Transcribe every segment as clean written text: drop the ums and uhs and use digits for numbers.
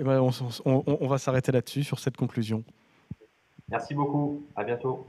Eh ben, on va s'arrêter là-dessus, sur cette conclusion. Merci beaucoup. À bientôt.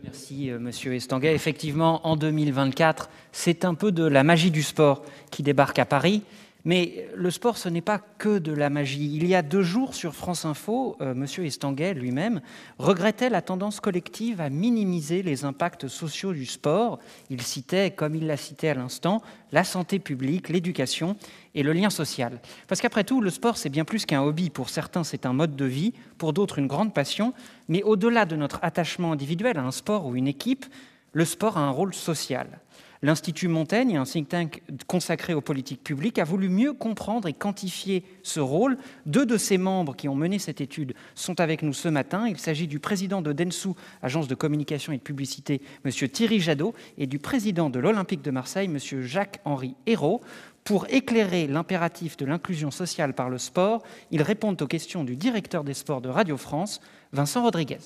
Merci, Monsieur Estanguet. Effectivement, en 2024, c'est un peu de la magie du sport qui débarque à Paris. Mais le sport, ce n'est pas que de la magie. Il y a 2 jours, sur France Info, Monsieur Estanguet lui-même regrettait la tendance collective à minimiser les impacts sociaux du sport. Il citait, comme il l'a cité à l'instant, la santé publique, l'éducation et le lien social. Parce qu'après tout, le sport, c'est bien plus qu'un hobby. Pour certains, c'est un mode de vie, pour d'autres, une grande passion. Mais au-delà de notre attachement individuel à un sport ou une équipe, le sport a un rôle social. L'Institut Montaigne, un think tank consacré aux politiques publiques, a voulu mieux comprendre et quantifier ce rôle. 2 de ses membres qui ont mené cette étude sont avec nous ce matin. Il s'agit du président de Dentsu, agence de communication et de publicité, M. Thierry Jadot, et du président de l'Olympique de Marseille, M. Jacques-Henri Hérault. Pour éclairer l'impératif de l'inclusion sociale par le sport, ils répondent aux questions du directeur des sports de Radio France, Vincent Rodriguez.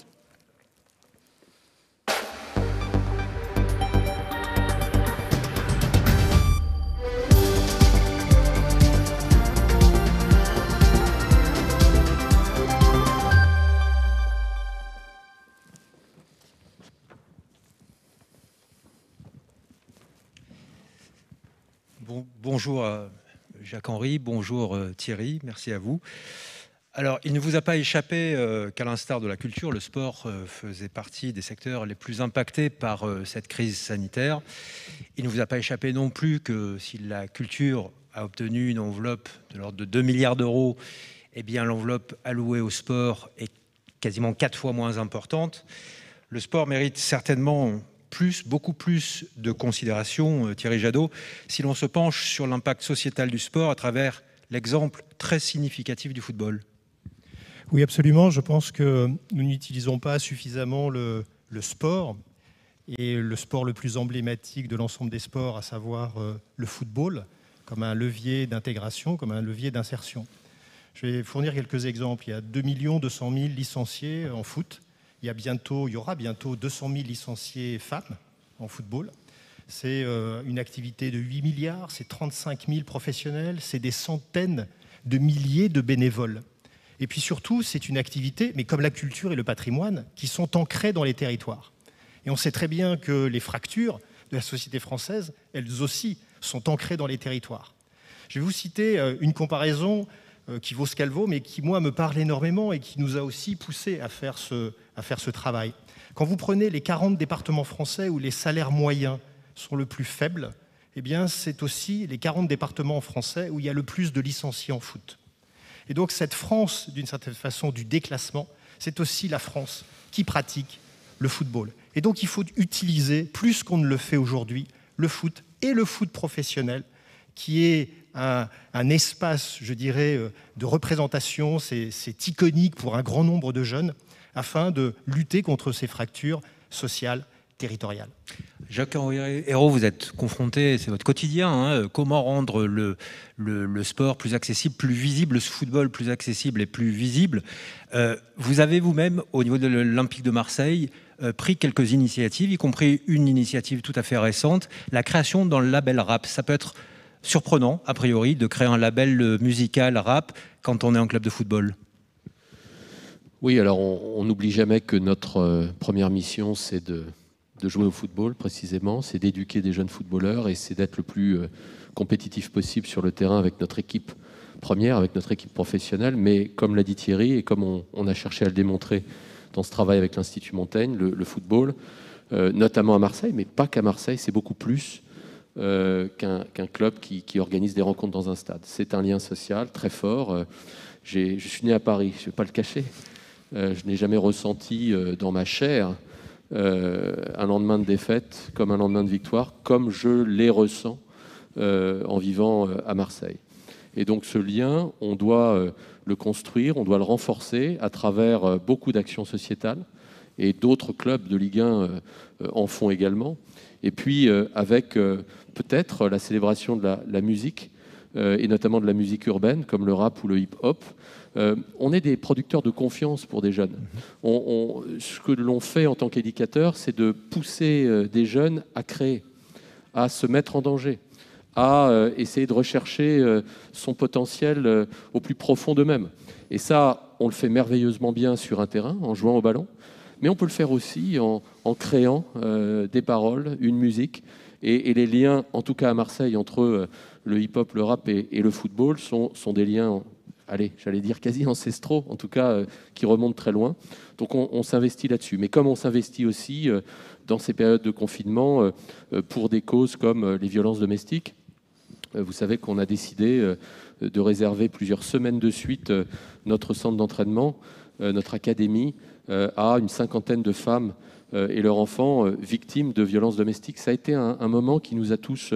Bonjour Jacques-Henri, bonjour Thierry, merci à vous. Alors, il ne vous a pas échappé qu'à l'instar de la culture, le sport faisait partie des secteurs les plus impactés par cette crise sanitaire. Il ne vous a pas échappé non plus que si la culture a obtenu une enveloppe de l'ordre de 2 milliards d'euros, eh bien l'enveloppe allouée au sport est quasiment 4 fois moins importante. Le sport mérite certainement beaucoup plus de considération, Thierry Jadot, si l'on se penche sur l'impact sociétal du sport à travers l'exemple très significatif du football. Oui, absolument. Je pense que nous n'utilisons pas suffisamment le sport, et le sport le plus emblématique de l'ensemble des sports, à savoir le football, comme un levier d'intégration, comme un levier d'insertion. Je vais fournir quelques exemples. Il y a 2 200 000 licenciés en foot. Il y aura bientôt 200 000 licenciés femmes en football. C'est une activité de 8 milliards, c'est 35 000 professionnels, c'est des centaines de milliers de bénévoles. Et puis surtout, c'est une activité, mais comme la culture et le patrimoine, qui sont ancrés dans les territoires. Et on sait très bien que les fractures de la société française, elles aussi, sont ancrées dans les territoires. Je vais vous citer une comparaison qui vaut ce qu'elle vaut, mais qui, moi, me parle énormément et qui nous a aussi poussé à faire ce travail. Quand vous prenez les 40 départements français où les salaires moyens sont le plus faibles, eh bien, c'est aussi les 40 départements français où il y a le plus de licenciés en foot. Et donc, cette France, d'une certaine façon, du déclassement, c'est aussi la France qui pratique le football. Et donc, il faut utiliser, plus qu'on ne le fait aujourd'hui, le foot et le foot professionnel, qui est un espace, je dirais, de représentation, c'est iconique pour un grand nombre de jeunes, afin de lutter contre ces fractures sociales, territoriales. Jacques-Henri Hérault, vous êtes confronté, c'est votre quotidien, hein, comment rendre le sport plus accessible, plus visible, le football plus accessible et plus visible. Vous avez vous-même, au niveau de l'Olympique de Marseille, pris quelques initiatives, y compris une initiative tout à fait récente, la création d'un label rap. Ça peut être surprenant, a priori, de créer un label musical rap quand on est en club de football. Oui, alors on n'oublie jamais que notre première mission, c'est de jouer au football, précisément, c'est d'éduquer des jeunes footballeurs et c'est d'être le plus compétitif possible sur le terrain avec notre équipe première, avec notre équipe professionnelle. Mais comme l'a dit Thierry, et comme on a cherché à le démontrer dans ce travail avec l'Institut Montaigne, le football, notamment à Marseille, mais pas qu'à Marseille, c'est beaucoup plus qu'un club qui organise des rencontres dans un stade. C'est un lien social très fort. Je suis né à Paris, je ne vais pas le cacher. Je n'ai jamais ressenti dans ma chair un lendemain de défaite comme un lendemain de victoire, comme je les ressens en vivant à Marseille. Et donc ce lien, on doit le construire, on doit le renforcer à travers beaucoup d'actions sociétales, et d'autres clubs de Ligue 1 en font également. Et puis avec peut-être la célébration de la musique, et notamment de la musique urbaine, comme le rap ou le hip-hop. On est des producteurs de confiance pour des jeunes. Ce que l'on fait en tant qu'éducateur, c'est de pousser des jeunes à créer, à se mettre en danger, à essayer de rechercher son potentiel au plus profond d'eux-mêmes. Et ça, on le fait merveilleusement bien sur un terrain, en jouant au ballon, mais on peut le faire aussi en créant des paroles, une musique. Et les liens, en tout cas à Marseille, entre le hip-hop, le rap et le football sont des liens, allez, j'allais dire quasi ancestraux, en tout cas qui remontent très loin. Donc on s'investit là-dessus. Mais comme on s'investit aussi dans ces périodes de confinement pour des causes comme les violences domestiques, vous savez qu'on a décidé de réserver plusieurs semaines de suite notre centre d'entraînement, notre académie, à une cinquantaine de femmes et leurs enfants victimes de violences domestiques. Ça a été un moment qui nous a tous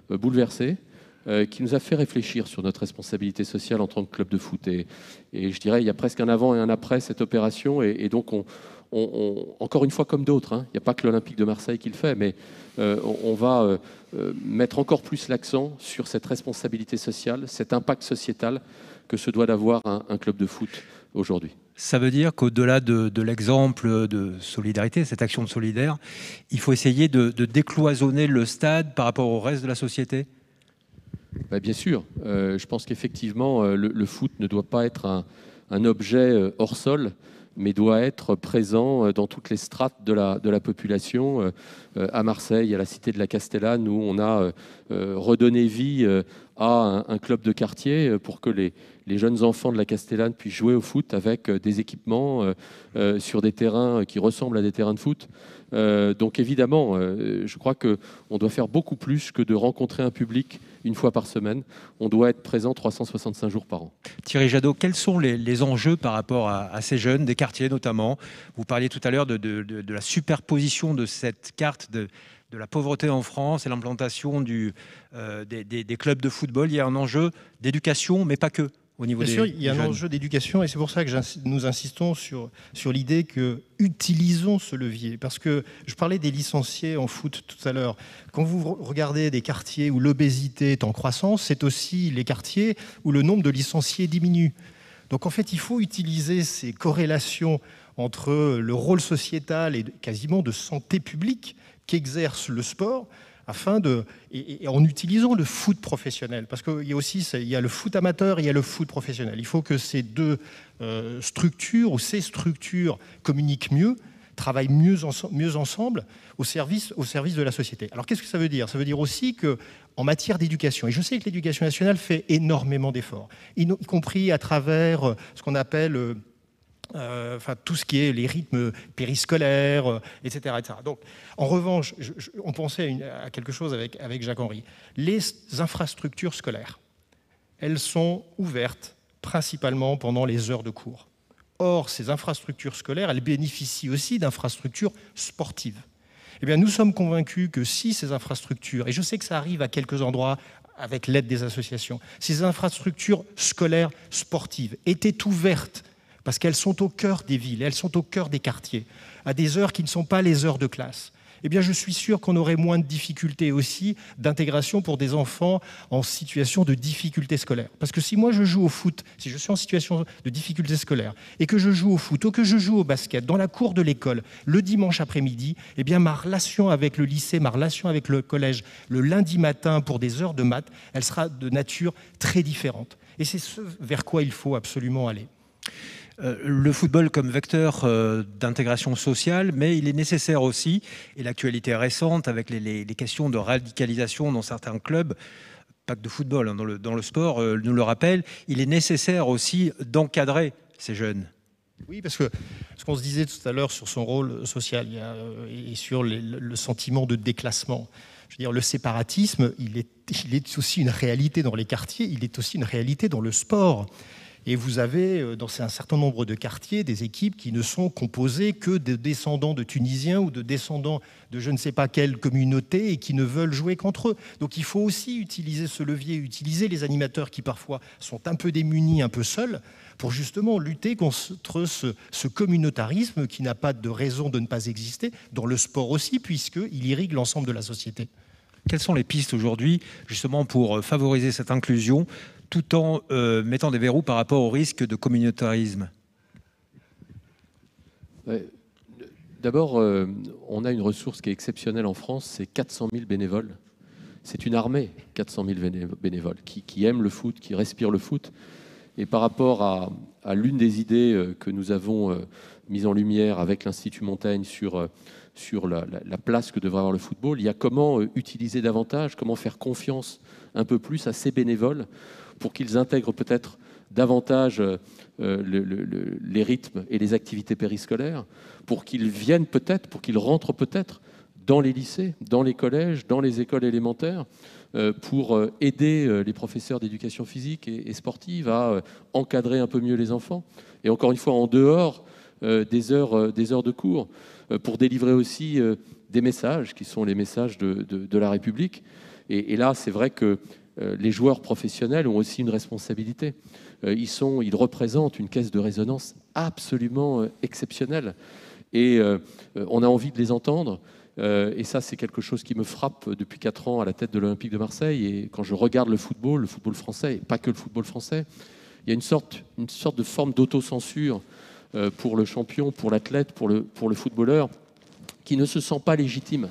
bouleversés, qui nous a fait réfléchir sur notre responsabilité sociale en tant que club de foot. Et je dirais, il y a presque un avant et un après cette opération. Et donc, encore une fois, comme d'autres, hein, il n'y a pas que l'Olympique de Marseille qui le fait, mais on va mettre encore plus l'accent sur cette responsabilité sociale, cet impact sociétal que se doit d'avoir un club de foot aujourd'hui. Ça veut dire qu'au-delà de l'exemple de solidarité, cette action de solidaire, il faut essayer de décloisonner le stade par rapport au reste de la société ? Bien sûr. Je pense qu'effectivement, le foot ne doit pas être un objet hors sol, mais doit être présent dans toutes les strates de la population. À Marseille, à la Cité de la Castellane, où on a redonné vie à un club de quartier pour que les jeunes enfants de la Castellane puissent jouer au foot avec des équipements sur des terrains qui ressemblent à des terrains de foot. Donc évidemment, je crois qu'on doit faire beaucoup plus que de rencontrer un public une fois par semaine. On doit être présent 365 jours par an. Thierry Jadot, quels sont les enjeux par rapport à ces jeunes, des quartiers notamment ? Vous parliez tout à l'heure de la superposition de cette carte de la pauvreté en France et l'implantation des clubs de football. Il y a un enjeu d'éducation, mais pas que. Au niveau Bien sûr, il y a un enjeu d'éducation et c'est pour ça que nous insistons sur l'idée que utilisons ce levier. Parce que je parlais des licenciés en foot tout à l'heure. Quand vous regardez des quartiers où l'obésité est en croissance, c'est aussi les quartiers où le nombre de licenciés diminue. Donc en fait, il faut utiliser ces corrélations entre le rôle sociétal et quasiment de santé publique qu'exerce le sport, et en utilisant le foot professionnel, parce qu'il y a aussi il y a le foot amateur et il y a le foot professionnel. Il faut que ces deux structures ou ces structures communiquent mieux, travaillent mieux ensemble au service de la société. Alors qu'est-ce que ça veut dire ? Ça veut dire aussi qu'en matière d'éducation, et je sais que l'éducation nationale fait énormément d'efforts, y compris à travers ce qu'on appelle tout ce qui est les rythmes périscolaires, etc., etc. Donc, en revanche, on pensait à quelque chose avec Jacques-Henri. Les infrastructures scolaires, elles sont ouvertes principalement pendant les heures de cours. Or, ces infrastructures scolaires, elles bénéficient aussi d'infrastructures sportives. Eh bien, nous sommes convaincus que si ces infrastructures, et je sais que ça arrive à quelques endroits avec l'aide des associations, ces infrastructures scolaires sportives étaient ouvertes parce qu'elles sont au cœur des villes, elles sont au cœur des quartiers, à des heures qui ne sont pas les heures de classe. Eh bien, je suis sûr qu'on aurait moins de difficultés aussi d'intégration pour des enfants en situation de difficulté scolaire. Parce que si moi je joue au foot, si je suis en situation de difficulté scolaire, et que je joue au foot ou que je joue au basket dans la cour de l'école le dimanche après-midi, eh bien ma relation avec le lycée, ma relation avec le collège le lundi matin pour des heures de maths, elle sera de nature très différente. Et c'est ce vers quoi il faut absolument aller. Le football comme vecteur d'intégration sociale, mais il est nécessaire aussi, et l'actualité récente avec les questions de radicalisation dans certains clubs, pas que de football, hein, dans le sport, nous le rappelle, il est nécessaire aussi d'encadrer ces jeunes. Oui, parce que ce qu'on se disait tout à l'heure sur son rôle social et sur le sentiment de déclassement, je veux dire, le séparatisme, il est aussi une réalité dans les quartiers, il est aussi une réalité dans le sport. Et vous avez, dans un certain nombre de quartiers, des équipes qui ne sont composées que de descendants de Tunisiens ou de descendants de je ne sais pas quelle communauté et qui ne veulent jouer qu'entre eux. Donc il faut aussi utiliser ce levier, utiliser les animateurs qui parfois sont un peu démunis, un peu seuls, pour justement lutter contre ce communautarisme qui n'a pas de raison de ne pas exister, dans le sport aussi, puisqu'il irrigue l'ensemble de la société. Quelles sont les pistes aujourd'hui, justement, pour favoriser cette inclusion tout en mettant des verrous par rapport au risque de communautarisme ? D'abord, on a une ressource qui est exceptionnelle en France, c'est 400 000 bénévoles c'est une armée, 400 000 bénévoles, qui aiment le foot, qui respirent le foot. Et par rapport à l'une des idées que nous avons mise en lumière avec l'Institut Montaigne sur la place que devrait avoir le football, il y a comment utiliser davantage, comment faire confiance un peu plus à ces bénévoles pour qu'ils intègrent peut-être davantage les rythmes et les activités périscolaires, pour qu'ils viennent peut-être, pour qu'ils rentrent peut-être dans les lycées, dans les collèges, dans les écoles élémentaires, pour aider les professeurs d'éducation physique et sportive à encadrer un peu mieux les enfants. Et encore une fois, en dehors des heures de cours, pour délivrer aussi des messages qui sont les messages de la République. Et là, c'est vrai que les joueurs professionnels ont aussi une responsabilité. Ils représentent une caisse de résonance absolument exceptionnelle. Et on a envie de les entendre. Et ça, c'est quelque chose qui me frappe depuis 4 ans à la tête de l'Olympique de Marseille. Et quand je regarde le football français, et pas que le football français, il y a une sorte de forme d'autocensure pour le champion, pour l'athlète, pour le footballeur, qui ne se sent pas légitime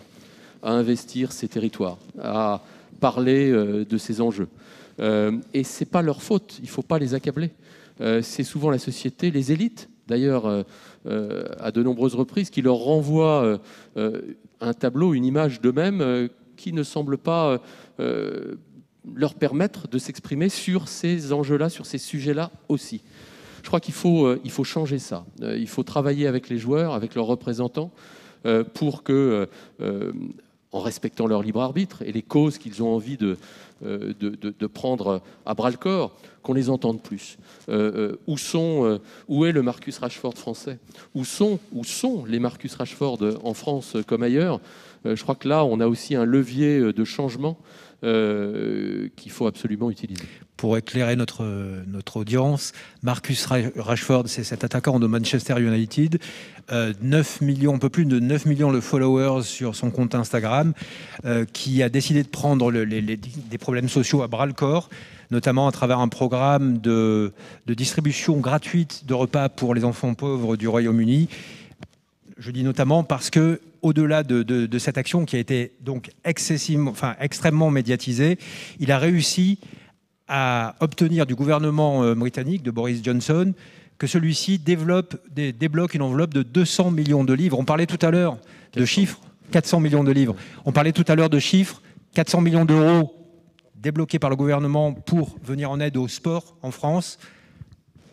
à investir ses territoires, à parler de ses enjeux. Et ce n'est pas leur faute, il ne faut pas les accabler. C'est souvent la société, les élites, d'ailleurs, à de nombreuses reprises, qui leur renvoient un tableau, une image d'eux-mêmes qui ne semble pas leur permettre de s'exprimer sur ces enjeux-là, sur ces sujets-là aussi. Je crois qu'il faut changer ça. Il faut travailler avec les joueurs, avec leurs représentants, pour que, en respectant leur libre arbitre et les causes qu'ils ont envie de prendre à bras-le-corps, qu'on les entende plus. Où est le Marcus Rashford français ? Où sont les Marcus Rashford en France comme ailleurs ? Je crois que là, on a aussi un levier de changement qu'il faut absolument utiliser. Pour éclairer notre audience, Marcus Rashford, c'est cet attaquant de Manchester United, 9 millions, un peu plus de 9 millions de followers sur son compte Instagram, qui a décidé de prendre des problèmes sociaux à bras-le-corps, notamment à travers un programme de distribution gratuite de repas pour les enfants pauvres du Royaume-Uni. Je dis notamment parce que, au-delà de cette action qui a été donc extrêmement médiatisée, il a réussi à obtenir du gouvernement britannique, de Boris Johnson, que celui-ci débloque une enveloppe de 200 millions de livres. On parlait tout à l'heure de chiffres, 400 millions de livres. On parlait tout à l'heure de chiffres, 400 millions d'euros débloqués par le gouvernement pour venir en aide au sport en France.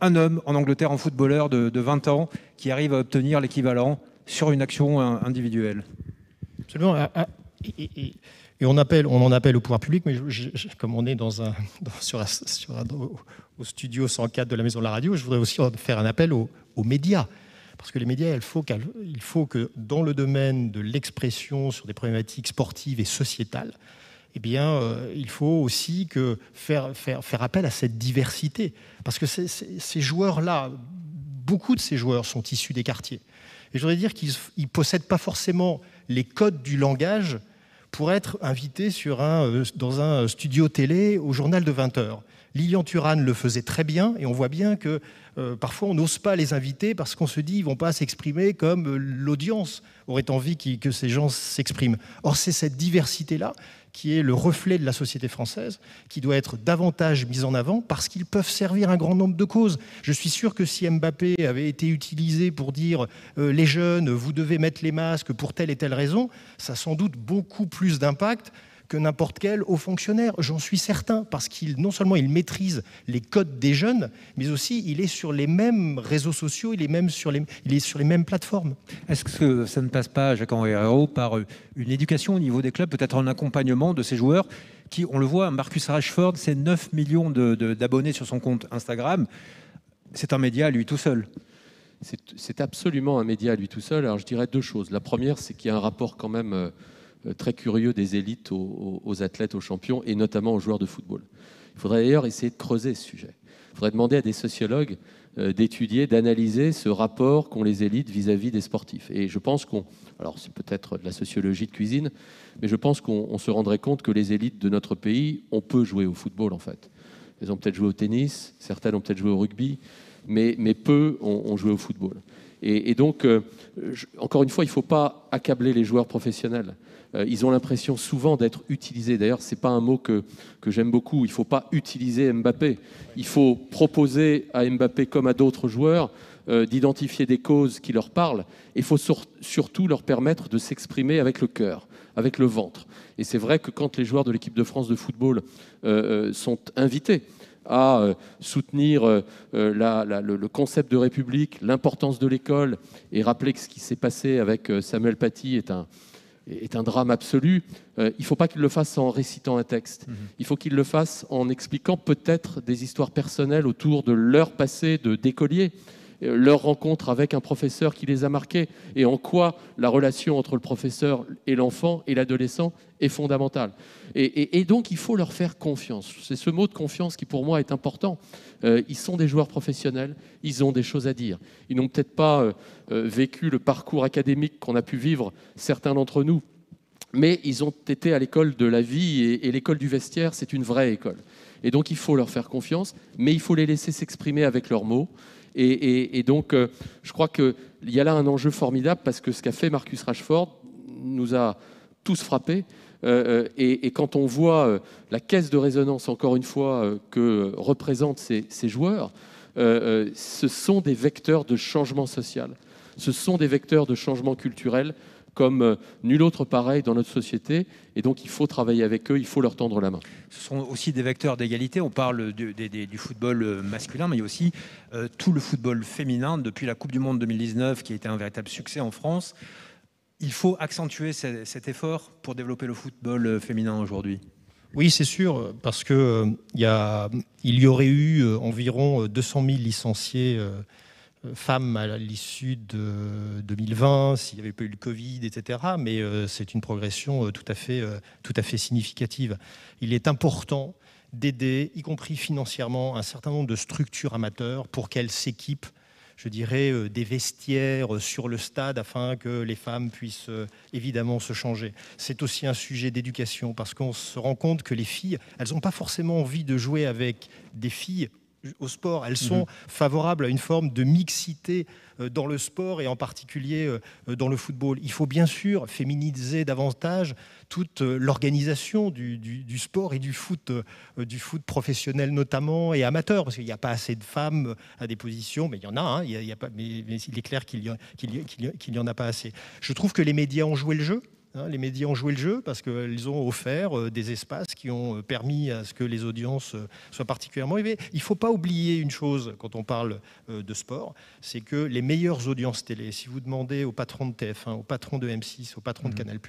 Un homme en Angleterre, un footballeur de 20 ans, qui arrive à obtenir l'équivalent sur une action individuelle. Absolument. Et on en appelle au pouvoir public, mais comme on est au studio 104 de la Maison de la Radio, je voudrais aussi faire un appel aux médias. Parce que les médias, il faut que dans le domaine de l'expression sur des problématiques sportives et sociétales, eh bien, il faut aussi faire appel à cette diversité. Parce que ces joueurs-là, beaucoup de ces joueurs sont issus des quartiers. Et je voudrais dire qu'ils ne possèdent pas forcément les codes du langage pour être invités dans un studio télé au journal de 20h. Lilian Thuram le faisait très bien, et on voit bien que parfois on n'ose pas les inviter parce qu'on se dit qu'ils ne vont pas s'exprimer comme l'audience aurait envie que ces gens s'expriment. Or, c'est cette diversité-là qui est le reflet de la société française, qui doit être davantage mise en avant parce qu'ils peuvent servir un grand nombre de causes. Je suis sûr que si Mbappé avait été utilisé pour dire les jeunes, vous devez mettre les masques pour telle et telle raison, ça a sans doute beaucoup plus d'impact que n'importe quel haut fonctionnaire. J'en suis certain, parce qu'il non seulement il maîtrise les codes des jeunes, mais aussi il est sur les mêmes réseaux sociaux, il est sur les mêmes plateformes. Est-ce que ça ne passe pas, Jacques-Henri Herrault, par une éducation au niveau des clubs, peut-être un accompagnement de ces joueurs qui, on le voit, Marcus Rashford, c'est 9 millions d'abonnés sur son compte Instagram. C'est un média à lui tout seul. C'est absolument un média à lui tout seul. Alors je dirais 2 choses. La première, c'est qu'il y a un rapport quand même très curieux des élites aux athlètes, aux champions, et notamment aux joueurs de football. Il faudrait d'ailleurs essayer de creuser ce sujet. Il faudrait demander à des sociologues d'étudier, d'analyser ce rapport qu'ont les élites vis-à-vis des sportifs. Et je pense alors c'est peut-être de la sociologie de cuisine, mais je pense qu'on se rendrait compte que les élites de notre pays, on peut jouer au football en fait. Elles ont peut-être joué au tennis, certaines ont peut-être joué au rugby, mais peu ont joué au football. Et donc, encore une fois, il ne faut pas accabler les joueurs professionnels. Ils ont l'impression souvent d'être utilisés. D'ailleurs, ce n'est pas un mot que j'aime beaucoup. Il ne faut pas utiliser Mbappé. Il faut proposer à Mbappé, comme à d'autres joueurs, d'identifier des causes qui leur parlent. Et il faut surtout leur permettre de s'exprimer avec le cœur, avec le ventre. Et c'est vrai que quand les joueurs de l'équipe de France de football sont invités à soutenir le concept de République, l'importance de l'école, et rappeler que ce qui s'est passé avec Samuel Paty est un drame absolu, il ne faut pas qu'ils le fassent en récitant un texte. Il faut qu'ils le fassent en expliquant peut-être des histoires personnelles autour de leur passé d'écolier, leur rencontre avec un professeur qui les a marqués, et en quoi la relation entre le professeur et l'enfant et l'adolescent est fondamentale. Et donc, il faut leur faire confiance. C'est ce mot de confiance qui, pour moi, est important. Ils sont des joueurs professionnels, ils ont des choses à dire. Ils n'ont peut-être pas vécu le parcours académique qu'on a pu vivre, certains d'entre nous, mais ils ont été à l'école de la vie, et l'école du vestiaire, c'est une vraie école. Et donc, il faut leur faire confiance, mais il faut les laisser s'exprimer avec leurs mots. Et donc, je crois qu'il y a là un enjeu formidable, parce que ce qu'a fait Marcus Rashford nous a tous frappés. Et quand on voit la caisse de résonance, encore une fois, que représentent ces joueurs, ce sont des vecteurs de changement social. Ce sont des vecteurs de changement culturel comme nul autre pareil dans notre société. Et donc, il faut travailler avec eux, il faut leur tendre la main. Ce sont aussi des vecteurs d'égalité. On parle du football masculin, mais il y a aussi tout le football féminin. Depuis la Coupe du Monde 2019, qui a été un véritable succès en France, il faut accentuer cet effort pour développer le football féminin aujourd'hui. Oui, c'est sûr, parce qu'il y aurait eu environ 200 000 licenciés femmes à l'issue de 2020, s'il n'y avait pas eu le Covid, etc. Mais c'est une progression tout à fait significative. Il est important d'aider, y compris financièrement, un certain nombre de structures amateurs pour qu'elles s'équipent, je dirais, des vestiaires sur le stade afin que les femmes puissent évidemment se changer. C'est aussi un sujet d'éducation, parce qu'on se rend compte que les filles, elles n'ont pas forcément envie de jouer avec des filles au sport. Elles sont favorables à une forme de mixité dans le sport, et en particulier dans le football. Il faut bien sûr féminiser davantage toute l'organisation du sport et du foot professionnel notamment, et amateur, parce qu'il n'y a pas assez de femmes à des positions, mais il y en a, hein, mais il est clair qu'il n'y en a pas assez. Je trouve que les médias ont joué le jeu. Les médias ont joué le jeu, parce qu'ils ont offert des espaces qui ont permis à ce que les audiences soient particulièrement élevées. Il ne faut pas oublier une chose quand on parle de sport, c'est que les meilleures audiences télé, si vous demandez au patron de TF1, au patron de M6, au patron de Canal+,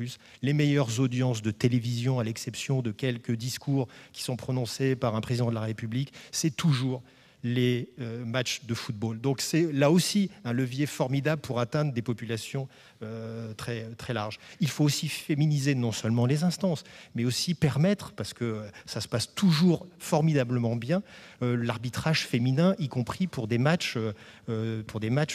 les meilleures audiences de télévision, à l'exception de quelques discours qui sont prononcés par un président de la République, c'est toujours les matchs de football. Donc c'est là aussi un levier formidable pour atteindre des populations très, très larges. Il faut aussi féminiser non seulement les instances, mais aussi permettre, parce que ça se passe toujours formidablement bien, l'arbitrage féminin, y compris pour des matchs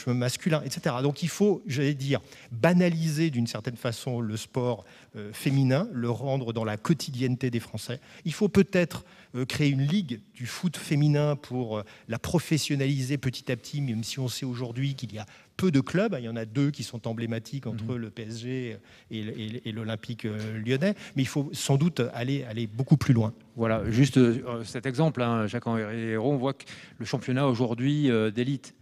masculins, etc. Donc il faut, j'allais dire, banaliser d'une certaine façon le sport féminin, le rendre dans la quotidienneté des Français. Il faut peut-être créer une ligue du foot féminin pour la professionnaliser petit à petit, même si on sait aujourd'hui qu'il y a peu de clubs. Il y en a 2 qui sont emblématiques entre le PSG et l'Olympique lyonnais, mais il faut sans doute aller beaucoup plus loin. Voilà, juste cet exemple, hein, Jacques-Henri Hérault, on voit que le championnat aujourd'hui d'élite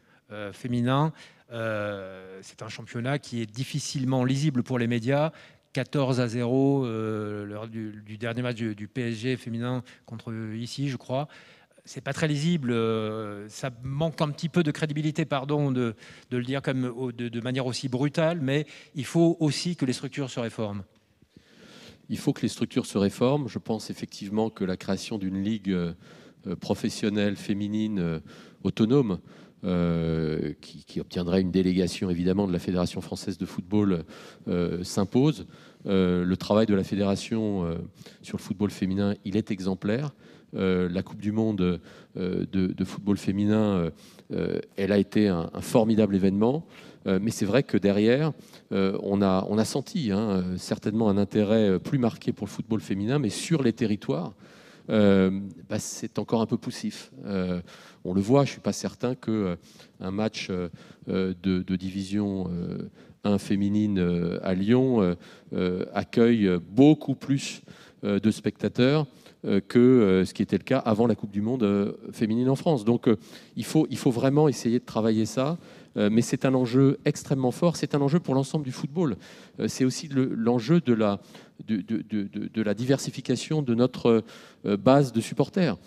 féminin, c'est un championnat qui est difficilement lisible pour les médias. 14-0 lors du dernier match du PSG féminin contre ici, je crois. C'est pas très lisible, ça manque un petit peu de crédibilité, pardon de le dire comme de manière aussi brutale, mais il faut aussi que les structures se réforment. Il faut que les structures se réforment. Je pense effectivement que la création d'une ligue professionnelle féminine autonome, qui obtiendrait une délégation évidemment de la Fédération française de football, s'impose. Le travail de la Fédération sur le football féminin, il est exemplaire. La Coupe du Monde de football féminin, elle a été un formidable événement. Mais c'est vrai que derrière, on a senti certainement un intérêt plus marqué pour le football féminin, mais sur les territoires. c'est encore un peu poussif. On le voit, je ne suis pas certain qu'un match de division 1 féminine à Lyon accueille beaucoup plus de spectateurs que ce qui était le cas avant la Coupe du Monde féminine en France. Donc il faut vraiment essayer de travailler ça. Mais c'est un enjeu extrêmement fort, c'est un enjeu pour l'ensemble du football. C'est aussi l'enjeu de la diversification de notre base de supporters.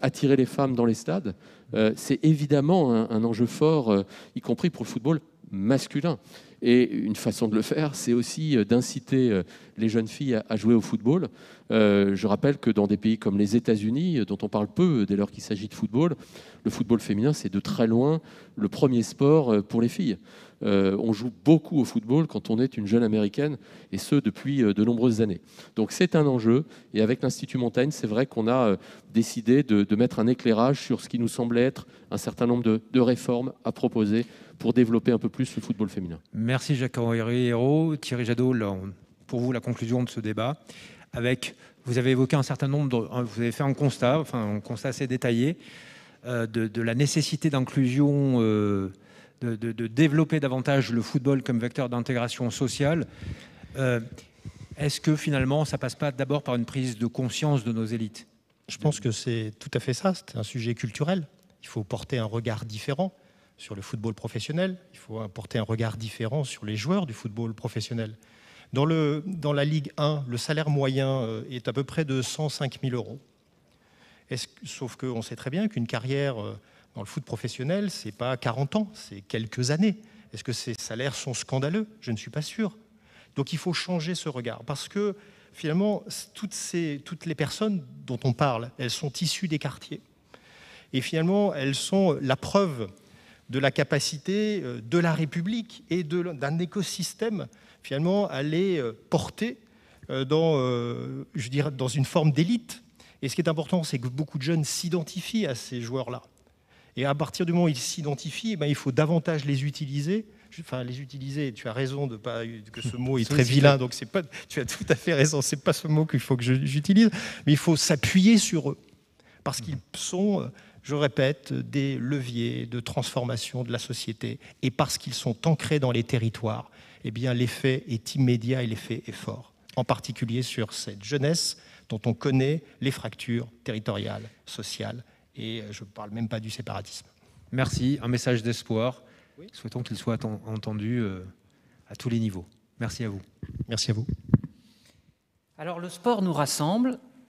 Attirer les femmes dans les stades, c'est évidemment un enjeu fort, y compris pour le football masculin. Et une façon de le faire, c'est aussi d'inciter les jeunes filles à jouer au football. Je rappelle que dans des pays comme les États-Unis, dont on parle peu dès lors qu'il s'agit de football, le football féminin, c'est de très loin le premier sport pour les filles. On joue beaucoup au football quand on est une jeune américaine, et ce, depuis de nombreuses années. Donc c'est un enjeu, et avec l'Institut Montaigne, c'est vrai qu'on a décidé de mettre un éclairage sur ce qui nous semblait être un certain nombre de réformes à proposer pour développer un peu plus le football féminin. Merci Jacques-Henri Hérault. Thierry Jadot, pour vous, la conclusion de ce débat. Vous avez évoqué un certain nombre, vous avez fait un constat assez détaillé de la nécessité d'inclusion, de développer davantage le football comme vecteur d'intégration sociale. Est-ce que finalement, ça passe pas d'abord par une prise de conscience de nos élites ? Je pense que c'est tout à fait ça, c'est un sujet culturel. Il faut porter un regard différent sur le football professionnel, il faut porter un regard différent sur les joueurs du football professionnel. Dans la Ligue 1, le salaire moyen est à peu près de 105 000 €. Sauf qu'on sait très bien qu'une carrière dans le foot professionnel, ce n'est pas 40 ans, c'est quelques années. Est-ce que ces salaires sont scandaleux ? Je ne suis pas sûr. Donc il faut changer ce regard, parce que finalement, toutes les personnes dont on parle, elles sont issues des quartiers. Et finalement, elles sont la preuve de la capacité de la République et d'un écosystème finalement à les porter dans une forme d'élite. Et ce qui est important, c'est que beaucoup de jeunes s'identifient à ces joueurs-là. Et à partir du moment où ils s'identifient, il faut davantage les utiliser. Enfin, les utiliser, tu as raison que ce mot est très vilain, donc tu as tout à fait raison, c'est pas ce mot qu'il faut que j'utilise, mais il faut s'appuyer sur eux, parce qu'ils sont, je répète, des leviers de transformation de la société, et parce qu'ils sont ancrés dans les territoires, eh bien l'effet est immédiat et l'effet est fort, en particulier sur cette jeunesse dont on connaît les fractures territoriales, sociales, et je ne parle même pas du séparatisme. Merci, un message d'espoir. Oui. Souhaitons qu'il soit entendu à tous les niveaux. Merci à vous. Merci à vous. Alors le sport nous rassemble,